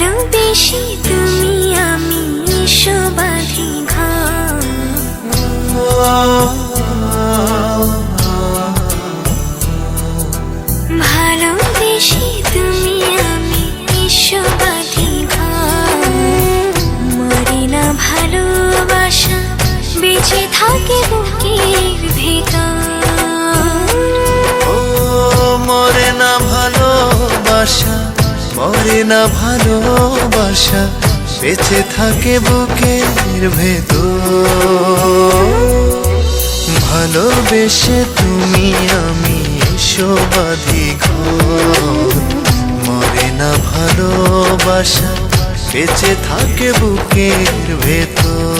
ভালোবেসে তুমি আমি সবাধি ঘর, ভালোবেসে তুমি আমি সবাধি ঘর। মরে না ভালোবাসা, বেঁচে থাকে বুকের ভেতর। মরে না ভালোবাসা, মরে না ভালোবাসা, বেঁচে থাকে বুকের ভেতর। ভালোবেসে তুমি আমি সবাধি ঘর, মরে না ভালোবাসা, বেঁচে থাকে বুকের ভেতর।